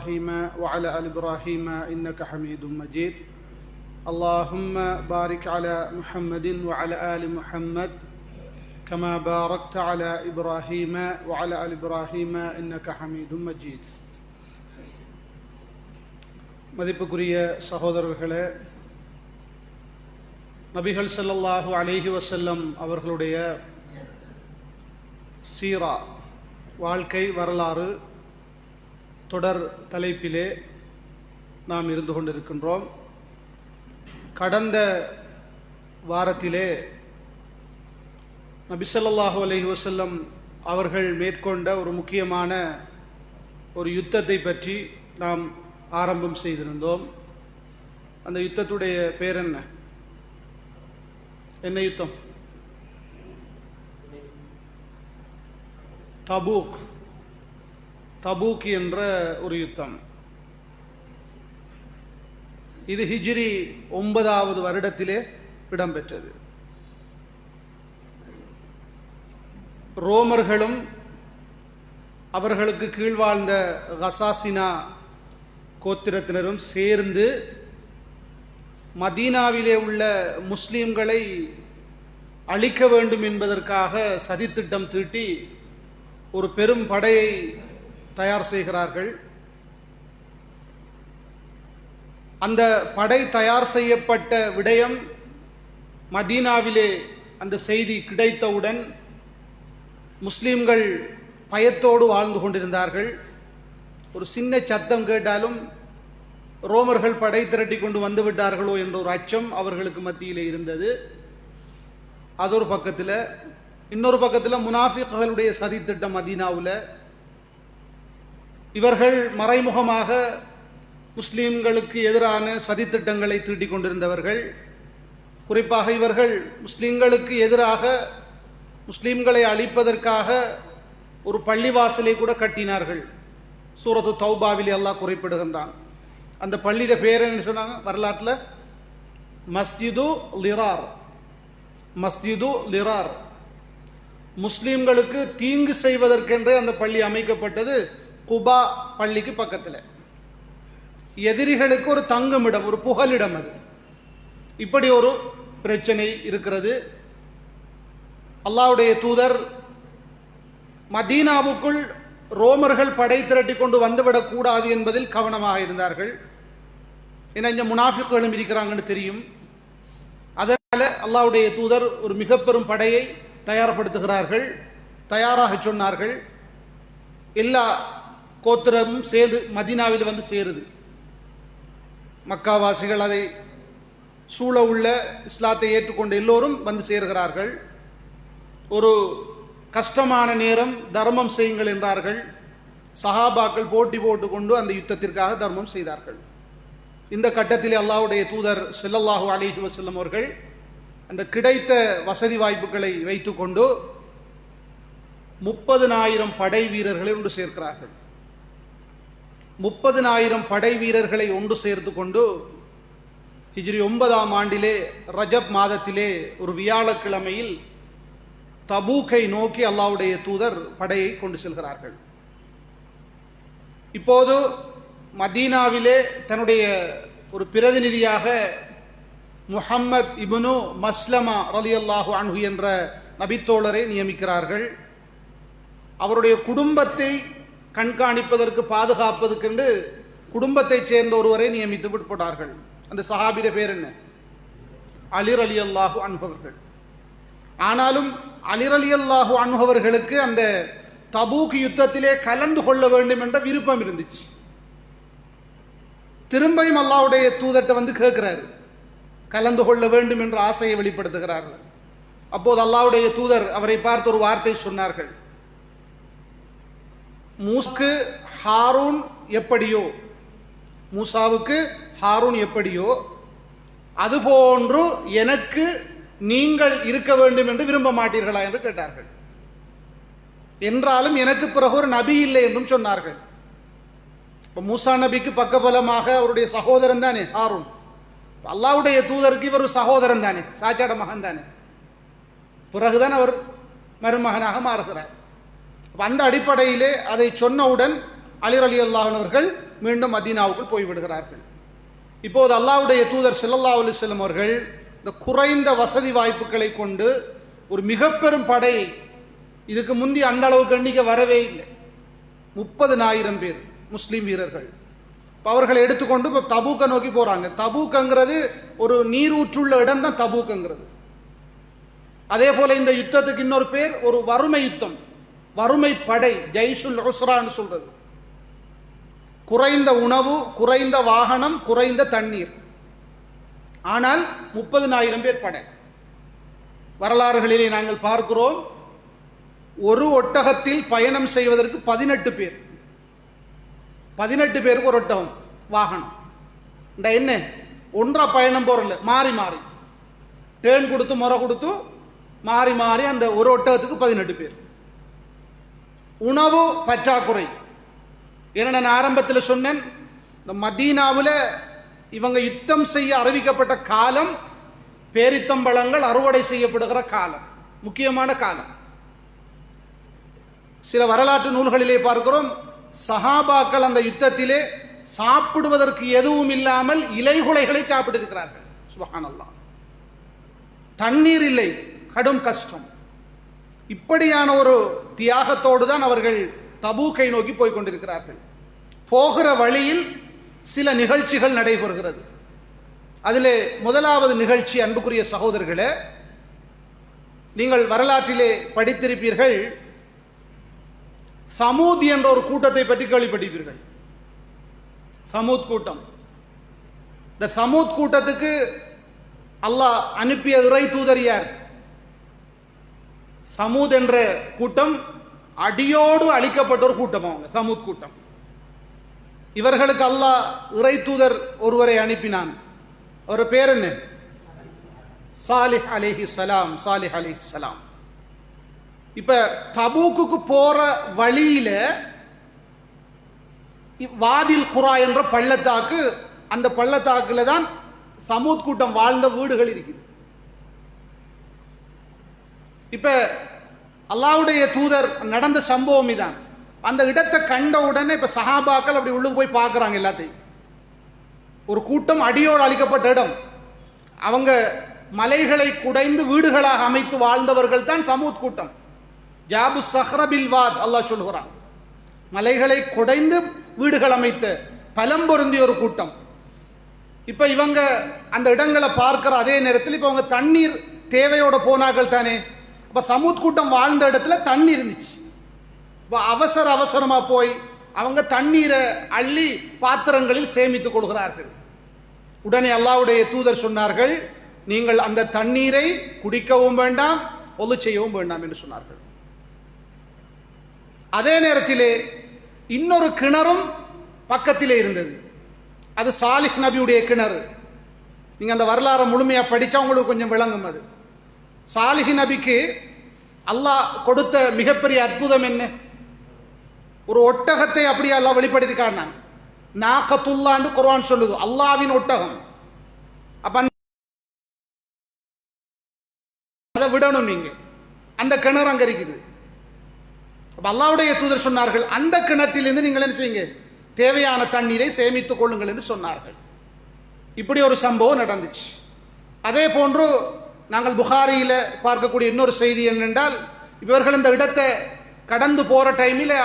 إبراهيم وعلى آل إبراهيم إنك حميد مجيد. اللهم بارك على محمد وعلى آل محمد كما باركت على إبراهيم وعلى آل إبراهيم إنك حميد مجيد. மதிப்புக்குரிய சகோதரர்களே, நபிகள் ஸல்லல்லாஹு அலைஹி வஸல்லம் அவர்களுடைய சீரா வாழ்க்கை வரலாறு தொடர் தலைப்பிலே நாம் இருந்து கொண்டிருக்கின்றோம். கடந்த வாரத்திலே நபி ஸல்லல்லாஹு அலைஹி வஸல்லம் அவர்கள் மேற்கொண்ட ஒரு முக்கியமான ஒரு யுத்தத்தை பற்றி நாம் ஆரம்பம் செய்திருந்தோம். அந்த யுத்தத்துடைய பேர் என்ன யுத்தம்? தபூக் என்ற ஒரு யுத்தம். இது ஹிஜ்ரி 9வது வருடத்திலே இடம்பெற்றது. ரோமர்களும் அவர்களுக்கு கீழ் வாழ்ந்த கசாசினா கோத்திரத்தினரும் சேர்ந்து மதீனாவிலே உள்ள முஸ்லீம்களை அழிக்க வேண்டும் என்பதற்காக சதித்திட்டம் தீட்டி ஒரு பெரும் படையை தயார் செய்கிறார்கள். அந்த படை தயார் செய்யப்பட்ட விடயம் மதீனாவிலே அந்த செய்தி கிடைத்தவுடன் முஸ்லீம்கள் பயத்தோடு வாழ்ந்து கொண்டிருந்தார்கள். ஒரு சின்ன சத்தம் கேட்டாலும் ரோமர்கள் படை திரட்டி கொண்டு வந்து விட்டார்களோ என்ற ஒரு அச்சம் அவர்களுக்கு மத்தியிலே இருந்தது. அது ஒரு பக்கத்தில். இன்னொரு பக்கத்தில் முனாஃபிக்குகளுடைய சதித்திட்டம் மதீனாவில். இவர்கள் மறைமுகமாக முஸ்லீம்களுக்கு எதிரான சதித்திட்டங்களை தீட்டிக் கொண்டிருந்தவர்கள். குறிப்பாக இவர்கள் முஸ்லீம்களுக்கு எதிராக முஸ்லீம்களை அழிப்பதற்காக ஒரு பள்ளிவாசலை கூட கட்டினார்கள். சூரத்து தௌபாவிலே அல்லாஹ் குறிப்பிடுகின்றான். அந்த பள்ளியில பேர் என்ன சொன்னாங்க வரலாற்றில்? மஸ்ஜிது லிரார். முஸ்லீம்களுக்கு தீங்கு செய்வதற்கென்றே அந்த பள்ளி அமைக்கப்பட்டது. குபா பள்ளிக்கு பக்கத்தில் எதிரிகளுக்கு ஒரு தங்குமிடம், ஒரு புகலிடம். அது இப்படி ஒரு பிரச்சனை இருக்கிறது. அல்லாஹ்வுடைய தூதர் மதீனாவுக்குள் ரோமர்கள் படை திரட்டி கொண்டு வந்துவிடக்கூடாது என்பதில் கவனமாக இருந்தார்கள். ஏன்னா இங்கே முனாஃபிக்குகளும் இருக்கிறாங்கன்னு தெரியும். அதனால் அல்லாஹ்வுடைய தூதர் ஒரு மிக பெரும் படையை தயார்படுத்துகிறார்கள். தயாராக சொன்னார்கள். எல்லா கோத்திரமும் சேர்ந்து மதீனாவில் வந்து சேருது. மக்காவாசிகள் அதை சூழ உள்ள இஸ்லாத்தை ஏற்றுக்கொண்ட எல்லோரும் வந்து சேர்கிறார்கள். ஒரு கஷ்டமான நேரம், தர்மம் செய்யுங்கள் என்றார்கள். சஹாபாக்கள் போட்டி போட்டுக்கொண்டு அந்த யுத்தத்திற்காக தர்மம் செய்தார்கள். இந்த கட்டத்திலே அல்லாஹ்வுடைய தூதர் ஸல்லல்லாஹு அலைஹி வஸல்லம் அவர்கள் அந்த கிடைத்த வசதி வாய்ப்புகளை வைத்துக்கொண்டு 30,000 படை வீரர்களை ஒன்று சேர்க்கிறார்கள். 30,000 படை வீரர்களை ஒன்று சேர்த்து கொண்டு ஹிஜ்ரி 9ஆம் ஆண்டிலே ரஜப் மாதத்திலே ஒரு வியாழக்கிழமையில் தபூக்கை நோக்கி அல்லாஹ்வுடைய தூதர் படையை கொண்டு செல்கிறார்கள். இப்போது மதீனாவிலே தன்னுடைய ஒரு பிரதிநிதியாக முஹம்மத் இப்னு மஸ்லமா ரலியல்லாஹு அன்ஹு என்ற நபித்தோழரை நியமிக்கிறார்கள். அவருடைய குடும்பத்தை கண்காணிப்பதற்கு, பாதுகாப்பதற்கென்று குடும்பத்தை சேர்ந்த ஒருவரை நியமித்து விட்டுப்பட்டார்கள். அந்த சஹாபிய பேர் என்ன? அலி ரலியல்லாஹு அன்ஹு அவர்கள். ஆனாலும் அலி ரலியல்லாஹு அன்ஹு அவர்களுக்கு அந்த தபூக் யுத்தத்திலே கலந்து கொள்ள வேண்டும் என்ற விருப்பம் இருந்துச்சு. திரும்பியும் அல்லாஹ்வுடைய தூதர்ட்ட வந்து கேட்கிறார், கலந்து கொள்ள வேண்டும் என்ற ஆசையை வெளிப்படுத்துகிறார்கள். அப்போது அல்லாஹ்வுடைய தூதர் அவரை பார்த்து ஒரு வார்த்தை சொன்னார்கள். மூசாவுக்கு ஹாரூன் எப்படியோ அதுபோன்று எனக்கு நீங்கள் இருக்க வேண்டும் என்று விரும்ப மாட்டீர்களா என்று கேட்டார்கள். என்றாலும் எனக்கு பிறகு ஒரு நபி இல்லை என்றும் சொன்னார்கள். இப்போ மூசா நபிக்கு பக்கபலமாக அவருடைய சகோதரன் தானே ஹாரூன். அல்லாஹ்வுடைய தூதருக்கு இவர் ஒரு சகோதரன் தானே, சாச்சாட மகன் தானே. பிறகுதான் அவர் மருமகனாக மாறுகிறார். அந்த அடிப்படையிலே அதை சொன்னவுடன் அலி ரலியல்லாஹு அன்ஹு அவர்கள் மீண்டும் மதீனாவுக்குள் போய்விடுகிறார்கள். இப்போது அல்லாஹ்வுடைய தூதர் ஸல்லல்லாஹு அலைஹி வஸல்லம் அவர்கள் இந்த குறைந்த வசதி வாய்ப்புகளை கொண்டு ஒரு மிக பெரும் படை, இதுக்கு முந்தி அந்த அளவுக்கு எண்ணிக்கை வரவே இல்லை, 30,000 பேர் முஸ்லீம் வீரர்கள். அவர்களை எடுத்துக்கொண்டு இப்போ தபூக்கை நோக்கி போகிறாங்க. தபூக்குங்கிறது ஒரு நீரூற்றுள்ள இடம் தான் தபூக்குங்கிறது. அதே போல் இந்த யுத்தத்துக்கு இன்னொரு பேர் ஒரு வறுமை யுத்தம், வறுமை படை, ஜெய்ஷுல் உஸ்ரான்னு சொல்கிறது. குறைந்த உணவு, குறைந்த வாகனம், குறைந்த தண்ணீர், ஆனால் 30,000 பேர் படை. வரலாறுகளிலே நாங்கள் பார்க்கிறோம், ஒரு ஒட்டகத்தில் பயணம் செய்வதற்கு 18 பேர், 18 பேருக்கு ஒரு ஒட்டகம் வாகனம். இந்த என்ன ஒன்றா பயணம் போறல, மாறி மாறி டேர்ன் கொடுத்து முறை கொடுத்து மாறி மாறி அந்த ஒரு ஒட்டகத்துக்கு 18 பேர். உணவு பற்றாக்குறை. ஏன்னா நான் ஆரம்பத்தில் சொன்னேன், இந்த மதீனாவில் இவங்க யுத்தம் செய்ய அறிவிக்கப்பட்ட காலம் பேரித்தம்பழங்கள் அறுவடை செய்யப்படுகிற காலம், முக்கியமான காலம். சில வரலாற்று நூல்களிலே பார்க்கிறோம், சஹாபாக்கள் அந்த யுத்தத்திலே சாப்பிடுவதற்கு எதுவும் இல்லாமல் இலைகுலைகளை சாப்பிட்டிருக்கிறார்கள். சுப்ஹானல்லாஹ். தண்ணீர் இல்லை, கடும் கஷ்டம். இப்படியான ஒரு தியாகத்தோடு தான் அவர்கள் தபூக்கை நோக்கி போய் கொண்டிருக்கிறார்கள். போகிற வழியில் சில நிகழ்ச்சிகள் நடைபெறுகிறது. அதிலே முதலாவது நிகழ்ச்சி, அன்புக்குரிய சகோதரர்களே, நீங்கள் வரலாற்றிலே படித்திருப்பீர்கள், சமூத் என்ற ஒரு கூட்டத்தை பற்றி கேள்விப்பட்டிருப்பீர்கள். சமூத் கூட்டம். இந்த சமூத் கூட்டத்துக்கு அல்லாஹ் அனுப்பிய இறை தூதர் யார்? சமூத் என்ற கூட்டம் அடியோடு அழிக்கப்பட்ட ஒரு கூட்டம். அவங்க சமூத் கூட்டம். இவர்களுக்கு அல்லாஹ் இறை தூதர் ஒருவரை அனுப்பினான். அவர் பேர் என்ன? சாலிஹ் அலைஹிஸ்ஸலாம். சாலிஹ் அலைஹிஸ்ஸலாம். இப்ப தபூக்கு போற வழியில வாதில் குரா என்ற பள்ளத்தாக்கு, அந்த பள்ளத்தாக்குல தான் சமூத் கூட்டம் வாழ்ந்த வீடுகள் இருக்குது. இப்ப அல்லாஹ்வுடைய தூதர் நடந்த சம்பவம் இதான். அந்த இடத்தை கண்ட உடனே இப்ப சஹாபாக்கள் அப்படி உள்ளுக்கு போய் பார்க்குறாங்க. எல்லாத்தையும் ஒரு கூட்டம் அடியோடு அழிக்கப்பட்ட இடம். அவங்க மலைகளை குடைந்து வீடுகளாக அமைத்து வாழ்ந்தவர்கள் தான் சமூத் கூட்டம். ஜாபு சஹ்ரபில் வாத் அல்லாஹ் சொல்கிறான். மலைகளை குடைந்து வீடுகள் அமைத்த பலம் பொருந்திய ஒரு கூட்டம். இப்ப இவங்க அந்த இடங்களை பார்க்கிற அதே நேரத்தில் இப்ப அவங்க தண்ணீர் தேவையோட போனார்கள் தானே. அப்ப சமூத் கூட்டம் வாழ்ந்த இடத்துல தண்ணி இருந்துச்சு. இப்போ அவசர அவசரமா போய் அவங்க தண்ணீரை அள்ளி பாத்திரங்களில் சேமித்துக் கொள்கிறார்கள். உடனே அல்லாஹ்வுடைய தூதர் சொன்னார்கள், நீங்கள் அந்த தண்ணீரை குடிக்கவும் வேண்டாம், ஒழு செய்யவும் வேண்டாம் என்று சொன்னார்கள். அதே நேரத்திலே இன்னொரு கிணறும் பக்கத்திலே இருந்தது. அது சாலிஹ் நபியுடைய கிணறு. நீங்க அந்த வரலாறு முழுமையா படிச்சா உங்களுக்கு கொஞ்சம் விளங்கும். அது சாலிஹ் நபிக்கு அல்லாஹ் கொடுத்த மிகப்பெரிய அற்புதம் என்ன? ஒரு ஒட்டகத்தை அப்படியே அல்லாஹ் வெளிப்படுத்தி காட்டினான். நாகத்துல்லான்னு குர்ஆன் சொல்லுது, அல்லாஹ்வின் ஒட்டகம். அப்ப அதை விடணும் நீங்க. அந்த கிணறு அங்க இருக்குது. அப்ப அல்லாஹ்வுடைய தூதர் சொன்னார்கள், அந்த கிணற்றிலிருந்து நீங்கள் என்ன செய்யுங்க, தேவையான தண்ணீரை சேமித்துக் கொள்ளுங்கள் என்று சொன்னார்கள். இப்படி ஒரு சம்பவம் நடந்துச்சு. அதே போன்று நாங்கள் புகாரியில் பார்க்கக்கூடிய இன்னொரு செய்தி என்னென்றால், இவர்கள் இந்த இடத்தை கடந்து போகிற டைமில்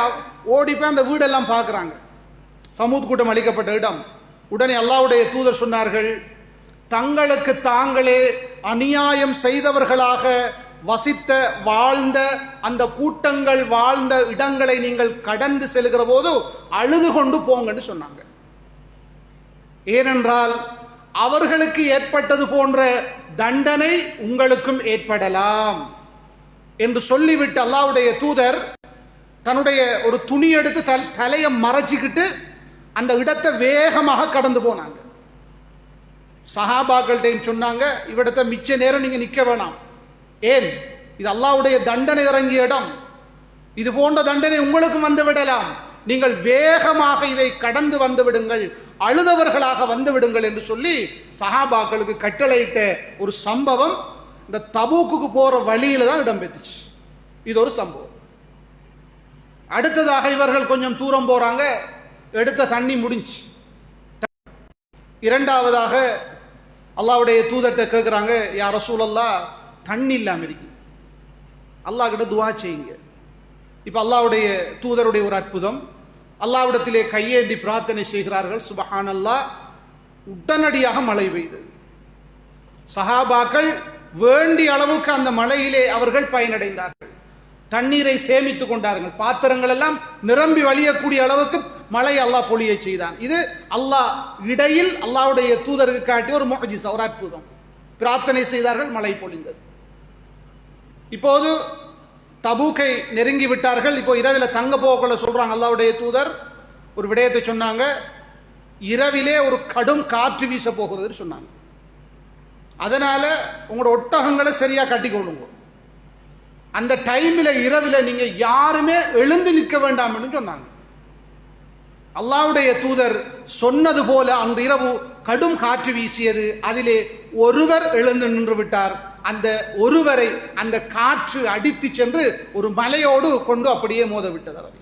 ஓடிப்போய் அந்த வீடெல்லாம் பார்க்குறாங்க. சமூத் கூட்டம் அளிக்கப்பட்ட இடம். உடனே அல்லாஹ்வுடைய தூதர் சொன்னார்கள், தங்களுக்கு தாங்களே அநியாயம் செய்தவர்களாக வசித்த வாழ்ந்த அந்த கூட்டங்கள் வாழ்ந்த இடங்களை நீங்கள் கடந்து செல்கிற போது அழுது கொண்டு போங்கன்னு சொன்னாங்க. ஏனென்றால் அவர்களுக்கு ஏற்பட்டது போன்ற தண்டனை உங்களுக்கும் ஏற்படலாம் என்று சொல்லிவிட்டு அல்லாஹ்வுடைய தூதர் தன்னுடைய ஒரு துணி எடுத்து தலையை மறைச்சிக்கிட்டு அந்த இடத்தை வேகமாக கடந்து போனாங்க. சஹாபாக்கள்கிட்டையும் சொன்னாங்க, இவ்விடத்தை மிச்ச நேரம் நீங்க நிற்க வேணாம். ஏன்? இது அல்லாஹ்வுடைய தண்டனை இறங்கிய இடம். இது போன்ற தண்டனை உங்களுக்கும் வந்து விடலாம். நீங்கள் வேகமாக இதை கடந்து வந்து விடுங்கள், அழுதவர்களாக வந்து விடுங்கள் என்று சொல்லி சஹாபாக்களுக்கு கட்டளையிட்ட ஒரு சம்பவம் இந்த தபூக்கு போற வழியில தான் இடம்பெற்றுச்சு. இது ஒரு சம்பவம். அடுத்ததாக இவர்கள் கொஞ்சம் தூரம் போறாங்க. எடுத்த தண்ணி முடிஞ்சு. இரண்டாவதாக அல்லாஹ்வுடைய தூதர்கிட்ட கேட்குறாங்க, யா ரசூலல்லாஹ் தண்ணி இல்லாமல் இருக்கு, அல்லாஹ் கிட்ட துவா செய்யுங்க. இப்போ அல்லாஹ்வுடைய தூதருடைய ஒரு அற்புதம், அல்லாஹ்விடத்திலே கையேந்தி பிரார்த்தனை செய்கிறார்கள். சுபஹானல்லாஹ், உடனடியாக மழை பெய்தது. சஹாபாக்கள் வேண்டிய அளவுக்கு அந்த மழையிலே அவர்கள் பயனடைந்தார்கள். தண்ணீரை சேமித்து கொண்டார்கள். பாத்திரங்கள் எல்லாம் நிரம்பி வழியக்கூடிய அளவுக்கு மழை அல்லாஹ் பொழிய செய்தான். இது அல்லாஹ் இடையில் அல்லாஹ்வுடைய தூதருக்கு காட்டிய ஒரு முஅஜிஸா, ஒரு அற்புதம். பிரார்த்தனை செய்தார்கள், மழை பொழிந்தது. இப்போது தபூக்கை நெருங்கி விட்டார்கள். இப்போ இரவில் தங்க போகக்குள்ள சொல்றாங்க அல்லாஹ்வுடைய தூதர் ஒரு விடயத்தை சொன்னாங்க. இரவிலே ஒரு கடும் காற்று வீச போகிறது சொன்னாங்க. அதனால உங்களோட ஒட்டகங்களை சரியா கட்டிக்கொள்ளுங்க. அந்த டைமில் இரவில் நீங்க யாருமே எழுந்து நிற்க வேண்டாம்னு சொன்னாங்க. அல்லாஹ்வுடைய தூதர் சொன்னது போல அன்று இரவு கடும் காற்று வீசியது. அதிலே ஒருவர் எழுந்து நின்று விட்டார். அந்த ஒருவரை அந்த காற்று அடித்து சென்று ஒரு மலையோடு கொண்டு அப்படியே மோத விட்டது. அவர்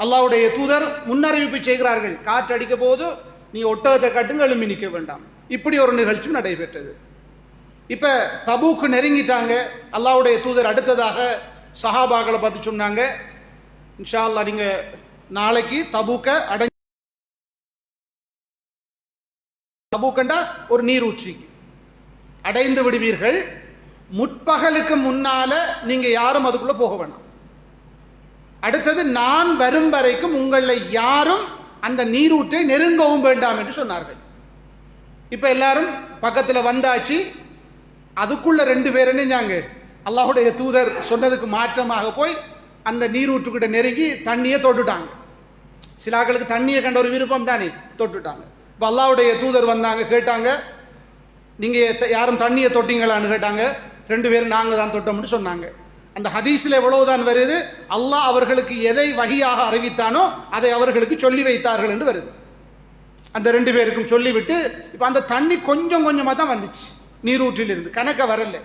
அல்லாஹ்வுடைய தூதர் முன்னறிவிப்பு செய்கிறார்கள், காற்று அடிக்க போது நீ ஒட்டகத்தை கட்டுங்க, எழும்பி நிற்க வேண்டாம். இப்படி ஒரு நிகழ்ச்சி நடைபெற்றது. இப்ப தபூக்கு நெருங்கிட்டாங்க. அல்லாஹ்வுடைய தூதர் அடுத்ததாக சஹாபாக்களை பார்த்து சொன்னாங்க, இன்ஷா அல்லாஹ் நீங்க நாளைக்கு தபூக்க தபூக்கண்டா ஒரு நீரூற்றி அடைந்து விடுவீர்கள். முற்பகலுக்கு முன்னால நீங்க யாரும் அதுக்குள்ள போக வேணாம். அடுத்தது நான் வரும் வரைக்கும் உங்களை யாரும் அந்த நீரூற்றை நெருங்கவும் வேண்டாம் என்று சொன்னார்கள். இப்ப எல்லாரும் பக்கத்தில் வந்தாச்சு. அதுக்குள்ள 2 பேர் என்னஞ்சாங்க, அல்லாஹ்வுடைய தூதர் சொன்னதுக்கு மாற்றமாக போய் அந்த நீரூற்றுக்கிட்ட நெருங்கி தண்ணியை தொட்டுட்டாங்க. சிலாக்களுக்கு தண்ணியை கண்ட ஒரு விருப்பம் தானே, தொட்டுட்டாங்க. இப்போ அல்லாஹ்வுடைய தூதர் வந்தாங்க, கேட்டாங்க, நீங்க யாரும் தண்ணியை தொட்டீங்களான்னு கேட்டாங்க. 2 பேரும் நாங்க தான் தொட்டோம்னு சொன்னாங்க. அந்த ஹதீஸில் எவ்வளவுதான் வருது, அல்லாஹ் அவர்களுக்கு எதை வஹியாக அறிவித்தானோ அதை அவர்களுக்கு சொல்லி வைத்தார்கள் என்று வருது. அந்த 2 பேருக்கும் சொல்லிவிட்டு இப்போ அந்த தண்ணி கொஞ்சம் கொஞ்சமாக தான் வந்துச்சு நீரூற்றில் இருந்து, கணக்க வரல.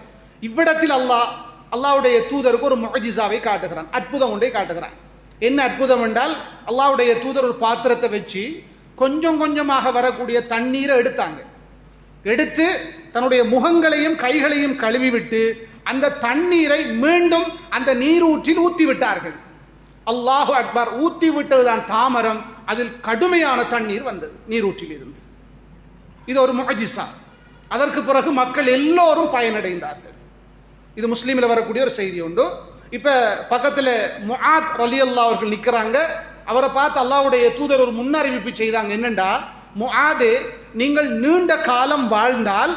இவ்விடத்தில் அல்லாஹ்வுடைய தூதருக்கு ஒரு முஅஜிஸாவை காட்டுகிறான், அற்புதம் ஒன்றை காட்டுகிறான். என்ன அற்புதம் என்றால், அல்லாஹ்வுடைய தூதர் ஒரு பாத்திரத்தை வச்சு கொஞ்சம் கொஞ்சமாக வரக்கூடிய தண்ணீரை எடுத்தாங்க. எடுத்து தன்னுடைய முகங்களையும் கைகளையும் கழுவி விட்டு அந்த தண்ணீரை மீண்டும் அந்த நீரூற்றில் ஊற்றி விட்டார்கள். அல்லாஹு அக்பர், ஊற்றி விட்டதுதான் தாமரம், அதில் கடுமையான தண்ணீர் வந்தது நீரூற்றில் இருந்து. இது ஒரு முஅஜிஸா. அதற்கு பிறகு மக்கள் எல்லோரும் பயனடைந்தார்கள். இது முஸ்லீமில் வரக்கூடிய ஒரு செய்தி உண்டு. இப்ப பக்கத்தில் முஆத் ரலியல்லாஹு அவர்கள் நிற்கிறாங்க. அவரை பார்த்து அல்லாஹ்வுடைய தூதர் ஒரு முன்னறிவிப்பு செய்தாங்க. என்னண்டா, முஆதே, நீங்கள் நீண்ட காலம் வாழ்ந்தால்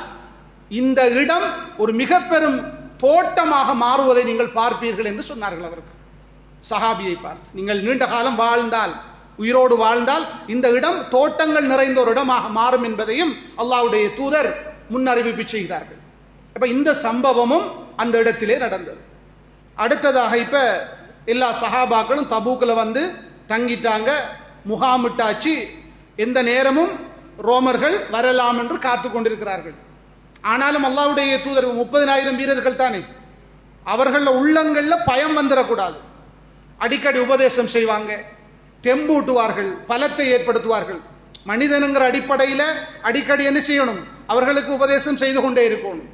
இந்த இடம் ஒரு மிக பெரும் தோட்டமாக மாறுவதை நீங்கள் பார்ப்பீர்கள் என்று சொன்னார்கள். அவருக்கு சஹாபியை பார்த்து, நீங்கள் நீண்ட காலம் வாழ்ந்தால், உயிரோடு வாழ்ந்தால் இந்த இடம் தோட்டங்கள் நிறைந்த ஒரு இடமாக மாறும் என்பதையும் அல்லாஹ்வுடைய தூதர் முன்னறிவிப்பு செய்தார்கள். இப்ப இந்த சம்பவமும் அந்த இடத்திலே நடந்தது. அடுத்ததாக இப்ப எல்லா சஹாபாக்களும் தபூக்கில் வந்து தங்கிட்டாங்க, முகாமிட்டாச்சு. எந்த நேரமும் ரோமர்கள் வரலாம் என்று காத்து கொண்டிருக்கிறார்கள். ஆனாலும் அல்லாஹ்வுடைய தூதர் 30,000 வீரர்கள் தானே, அவர்கள உள்ளங்களில் பயம் வந்துடக்கூடாது. அடிக்கடி உபதேசம் செய்வாங்க, தெம்பூட்டுவார்கள், பலத்தை ஏற்படுத்துவார்கள். மனிதனுங்கிற அடிப்படையில் அடிக்கடி என்ன செய்யணும், அவர்களுக்கு உபதேசம் செய்து கொண்டே இருக்கணும்.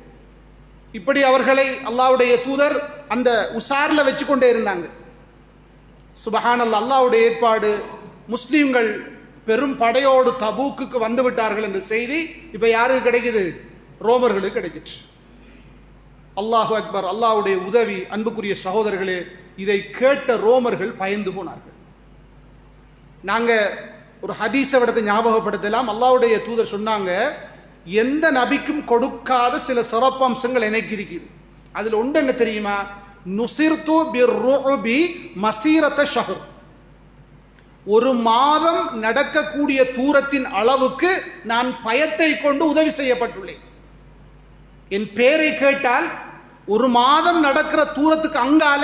இப்படி அவர்களை அல்லாஹ்வுடைய தூதர் அந்த உசாரில் வச்சு கொண்டே இருந்தாங்க. சுபஹானல்லாஹ், அல்லாஹ்வுடைய ஏற்பாடு. முஸ்லீம்கள் பெரும் படையோடு தபூக்கு வந்து விட்டார்கள் என்ற செய்தி இப்ப யாருக்கு கிடைக்குது, ரோமர்களுக்கு கிடைச்சிட்டு. அல்லாஹு அக்பர், அல்லாஹ்வுடைய உதவி. அன்புக்குரிய சகோதரர்களே, இதை கேட்ட ரோமர்கள் பயந்து போனார்கள். நாங்க ஒரு ஹதீஸை விடத்தை ஞாபகப்படுத்தலாம். அல்லாஹ்வுடைய தூதர் சொன்னாங்க, எந்த நபிக்கும் கொடுக்காத சில சிறப்பம்சங்கள் எனக்கு இருக்குது. அதில் ஒன்று என்ன தெரியுமா, நுசிர்து பிர்ருபி மசீரத ஷஹர், ஒரு மாதம் நடக்கக்கூடிய தூரத்தின் அளவுக்கு நான் பயத்தை கொண்டு உதவி செய்யப்பட்டுள்ளேன். என் பேரை கேட்டால் ஒரு மாதம் நடக்கிற தூரத்துக்கு அங்கால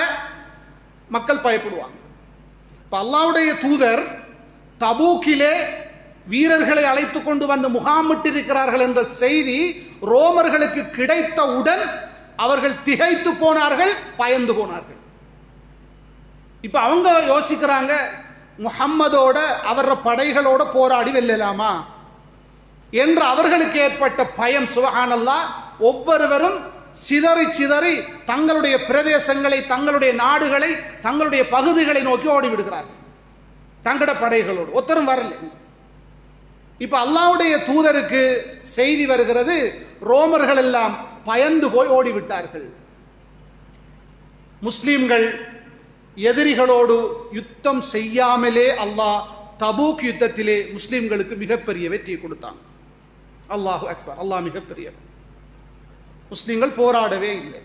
மக்கள் பயப்படுவாங்க. இப்ப அல்லாஹ்வுடைய தூதர் தபூக்கிலே வீரர்களை அழைத்து கொண்டு வந்து முகாமிட்டிருக்கிறார்கள் என்ற செய்தி ரோமர்களுக்கு கிடைத்தவுடன் அவர்கள் திகைத்து போனார்கள், பயந்து போனார்கள். இப்ப அவங்க யோசிக்கிறாங்க, முஹம்மதோட அவர படைகளோட போராடி வெல்லலாமா என்று அவர்களுக்கு ஏற்பட்ட பயம். சுப்ஹானல்லாஹ், ஒவ்வொருவரும் சிதறி சிதறி தங்களுடைய பிரதேசங்களை, தங்களுடைய நாடுகளை, தங்களுடைய பகுதிகளை நோக்கி ஓடிவிடுகிறார்கள் தங்களோட படைகளோடு. ஒருத்தரும் வரல. இப்ப அல்லாஹ்வுடைய தூதருக்கு செய்தி வருகிறது, ரோமர்கள் எல்லாம் பயந்து போய் ஓடிவிட்டார்கள். முஸ்லிம்கள் எதிரிகளோடு யுத்தம் செய்யாமலே அல்லாஹ் தபூக் யுத்தத்திலே முஸ்லிம்களுக்கு மிகப்பெரிய வெற்றியை கொடுத்தான். அல்லாஹு அக்பர், அல்லாஹ் மிகப்பெரியவர். முஸ்லிம்கள் போராடவே இல்லை.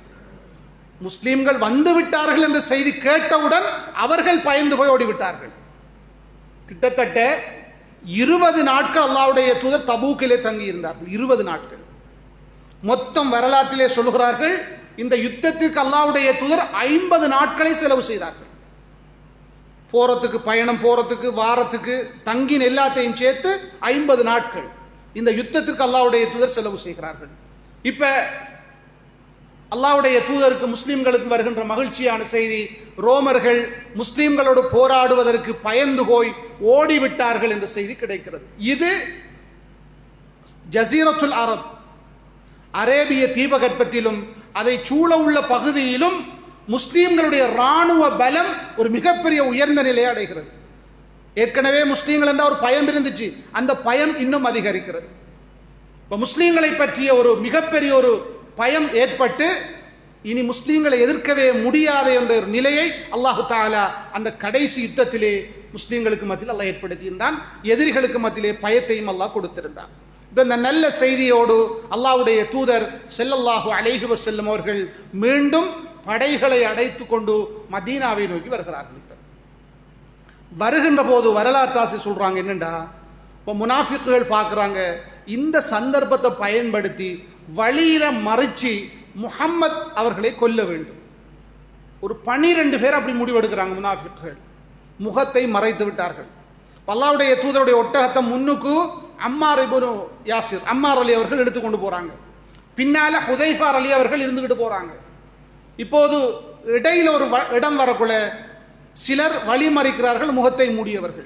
முஸ்லிம்கள் வந்து விட்டார்கள் என்ற செய்தி கேட்டவுடன் அவர்கள் பயந்து போய் ஓடிவிட்டார்கள். கிட்டத்தட்ட 20 நாட்கள் அல்லாஹ்வுடைய தூதர் தபூக்கிலே தங்கி இருந்தார்கள். 20 நாட்கள். மொத்தம் வரலாற்றிலே சொல்லுகிறார்கள், இந்த யுத்தத்திற்கு அல்லாஹ்வுடைய தூதர் 50 நாட்களை செலவு செய்தார்கள். போறதுக்கு, பயணம் போறதுக்கு, வாரத்துக்கு, தங்கின் எல்லாத்தையும் சேர்த்து 50 நாட்கள் இந்த யுத்தத்திற்கு அல்லாஹ்வுடைய தூதர் செலவு செய்கிறார்கள். இப்ப அல்லாஹ்வுடைய தூதருக்கு முஸ்லிம்களுக்கு வருகின்ற மகிழ்ச்சியான செய்தி, ரோமர்கள் முஸ்லிம்களோடு போராடுவதற்கு பயந்து போய் ஓடிவிட்டார்கள் என்ற செய்தி கிடைக்கிறது. இது ஜசீரத்துல் அரப், அரேபிய தீபகற்பத்திலும் அதை சூழ உள்ள பகுதியிலும் முஸ்லீம்களுடைய இராணுவ பலம் ஒரு மிகப்பெரிய உயர்ந்த நிலையை அடைகிறது. ஏற்கனவே முஸ்லீம்கள் என்ற ஒரு பயம் இருந்துச்சு, அந்த பயம் இன்னும் அதிகரிக்கிறது. இப்போ முஸ்லீம்களை பற்றிய ஒரு மிகப்பெரிய ஒரு பயம் ஏற்பட்டு இனி முஸ்லீம்களை எதிர்க்கவே முடியாத என்ற ஒரு நிலையை அல்லாஹு தஆலா அந்த கடைசி யுத்தத்திலே முஸ்லீம்களுக்கு மத்தியில் அல்லாஹ் ஏற்படுத்தியிருந்தான். எதிரிகளுக்கு மத்தியிலே பயத்தையும் அல்லாஹ் கொடுத்திருந்தான். இப்போ இந்த நல்ல செய்தியோடு அல்லாஹ்வுடைய தூதர் ஸல்லல்லாஹு அலைஹி வஸல்லம் அவர்கள் மீண்டும் படைகளை அடைத்து கொண்டு மதீனாவை நோக்கி வருகிறார்கள். வருகின்ற போது வரலாற்றாசிரியர் சொல்றாங்க என்னண்டா, இப்போ முனாஃபிக்குகள் பார்க்குறாங்க, இந்த சந்தர்ப்பத்தை பயன்படுத்தி வழியில மறைச்சி முஹம்மத் அவர்களை கொல்ல வேண்டும். ஒரு 12 பேர் அப்படி முடிவெடுக்கிறாங்க முனாஃபிக்குகள். முகத்தை மறைத்து விட்டார்கள். அல்லாஹ்வுடைய தூதருடைய ஒட்டகத்தை முன்னுக்கு அம்மார் இப்னு யாசிர், அம்மார் அலி அவர்கள் எடுத்துக்கொண்டு போறாங்க. பின்னால ஹுதைஃபா அலி அவர்கள் இருந்துகிட்டு போறாங்க. இப்போது இடையில் ஒரு இடம் வரக்குள்ள சிலர் வழி மறைக்கிறார்கள், முகத்தை மூடியவர்கள்,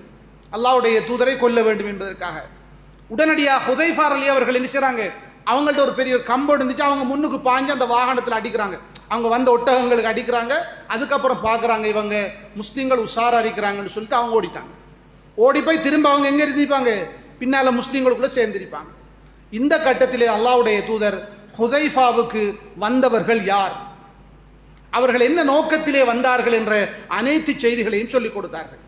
அல்லாஹ்வுடைய தூதரை கொல்ல வேண்டும் என்பதற்காக. உடனடியாக ஹுதைஃபா அலி அவர்கள் என்ன செய்றாங்க, அவங்கள்ட்ட ஒரு பெரிய கம்பு இருந்துச்சு, அவங்க முன்னுக்கு பாஞ்சு அந்த வாகனத்தில் அடிக்கிறாங்க. அவங்க வந்த ஒட்டகங்களுக்கு அடிக்கிறாங்க. அதுக்கப்புறம் பார்க்குறாங்க இவங்க முஸ்லீம்கள் உஷாரா இருக்கிறாங்கன்னு சொல்லிட்டு அவங்க ஓடிட்டாங்க. ஓடி போய் திரும்ப அவங்க எங்கே இருந்திருப்பாங்க, பின்னால் முஸ்லீம்களுக்குள்ளே சேர்ந்திருப்பாங்க. இந்த கட்டத்திலே அல்லாஹ்வுடைய தூதர் ஹுதைஃபாவுக்கு வந்தவர்கள் யார், அவர்கள் என்ன நோக்கத்திலே வந்தார்கள் என்ற அனைத்து செய்திகளையும் சொல்லிக் கொடுத்தார்கள்.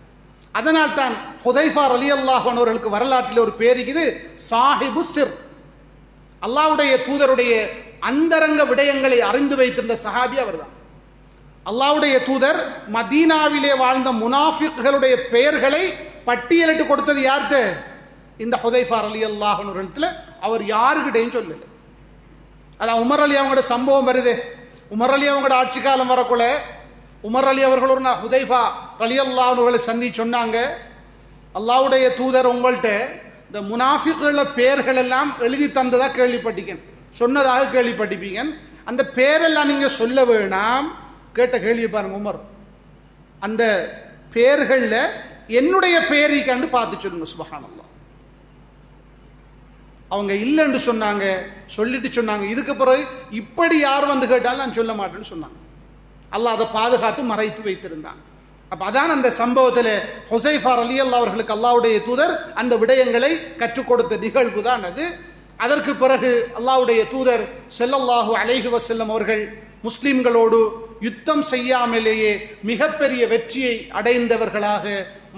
அதனால் தான் ஹுதைஃபா ரலியல்லாஹு அன்ஹு அவர்களுக்கு வரலாற்றில் ஒரு பேர் இருக்குது, சாஹிபு சிர். அல்லாஹ்வுடைய தூதருடைய அந்தரங்க விடயங்களை அறிந்து வைத்திருந்த சஹாபி அவர்தான். அல்லாஹ்வுடைய தூதர் மதீனாவிலே வாழ்ந்த முனாஃபிக்குகளுடைய பெயர்களை பட்டியலிட்டு கொடுத்தது யார்கிட்ட, இந்த ஹுதைஃபா ரலியல்லாஹு அன்ஹு அவர்களிடத்தில். அவர் யாருக்கிட்டையும் சொல்லல. அதான் உமர் அலி அவங்களோட சம்பவம் வருது. உமர் அலி அவங்களோட ஆட்சி காலம் வரக்குள்ள உமர் அலி அவர்கள் ஒரு ஹுதைஃபா ரலியல்லாஹு அன்ஹு அவர்களை சந்தி சொன்னாங்க, அல்லாஹ்வுடைய தூதர் உங்கள்கிட்ட இந்த முனாஃபிக்குகள பேர்கள் எல்லாம் எழுதி தந்ததா கேள்விப்பட்டீங்க, சொன்னதாக கேள்விப்பட்டிருப்பீங்க, அந்த பேரெல்லாம் நீங்க சொல்ல வேணாம். கேட்ட கேள்வி பாருங்க உமர், அந்த பேர்களில் என்னுடைய பேரை கண்டு பார்த்து சொல்லுங்க. சுப்ஹானல்லாஹ். அவங்க இல்லைன்னு சொன்னாங்க, சொல்லிட்டு சொன்னாங்க, இதுக்கு பிறகு இப்படி யார் வந்து கேட்டாலும் நான் சொல்ல மாட்டேன்னு சொன்னாங்க. அல்லாஹ் அதை பாதுகாத்து மறைத்து வைத்திருந்தான். அப்போ அதான் அந்த சம்பவத்தில் ஹுதைஃபா ரலியல்லாஹு அவர்களுக்கு அல்லாஹ்வுடைய தூதர் அந்த விடயங்களை கற்றுக் கொடுத்த நிகழ்வு தான் அது. அதற்கு பிறகு அல்லாஹ்வுடைய தூதர் ஸல்லல்லாஹு அலைஹி வஸல்லம் அவர்கள் முஸ்லிம்களோடு யுத்தம் செய்யாமலேயே மிகப்பெரிய வெற்றியை அடைந்தவர்களாக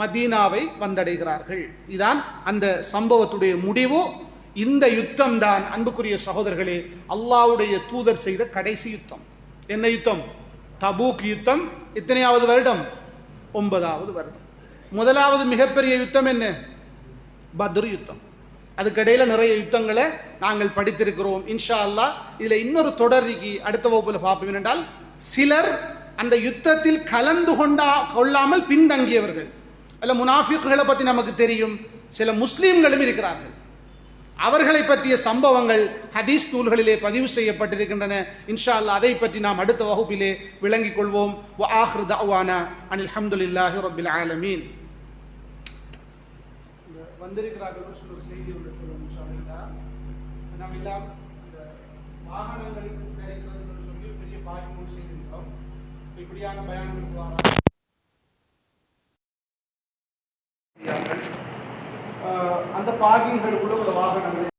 மதீனாவை வந்தடைகிறார்கள். இதான் அந்த சம்பவத்துடைய முடிவு. இந்த யுத்தம் தான் அன்புக்குரிய சகோதரர்களே அல்லாஹ்வுடைய தூதர் செய்த கடைசி யுத்தம். என்ன யுத்தம்? தபூக் யுத்தம். எத்தனையாவது வருடம்? 9வது வருடம். முதலாவது மிகப்பெரிய யுத்தம் என்ன? பத்ர் யுத்தம். அதுக்கிடையில் நிறைய யுத்தங்களை நாங்கள் படித்திருக்கிறோம். இன்ஷா அல்லாஹ் இதில் இன்னொரு தொடர்ச்சி அடுத்த வகுப்பில் பார்ப்போம். என்றால் சிலர் அந்த யுத்தத்தில் கலந்து கொள்ளாமல் பின்தங்கியவர்கள், அல்ல முனாஃபிக்குகளை பற்றி நமக்கு தெரியும், சில முஸ்லீம்களும் இருக்கிறார்கள். அவர்களை பற்றிய சம்பவங்கள் ஹதீஸ் நூல்களிலே பதிவு செய்யப்பட்டிருக்கின்றன. இன்ஷா அல்லாஹ் அதை பற்றி நாம் அடுத்த வகுப்பிலே விளங்கிக் கொள்வோம். வ ஆஹிரு தஅவானா அனில் ஹம்துலில்லாஹி ரப்பில் ஆலமீன். வந்திருக்கிறார்கள் சொல்ல ஒரு செய்தி ஒன்று சொல்லணும் சொல்லிட்டா நம்ம எல்லாம் இந்த வாகனங்களை தயாரிக்கிறதுன்னு சொல்லி பெரிய பாக்கியம் செய்திருக்கிறோம். இப்படியான பயான்களுக்கு வராங்க அந்த பாக்கியங்களுக்குள்ள ஒரு வாகனங்கள்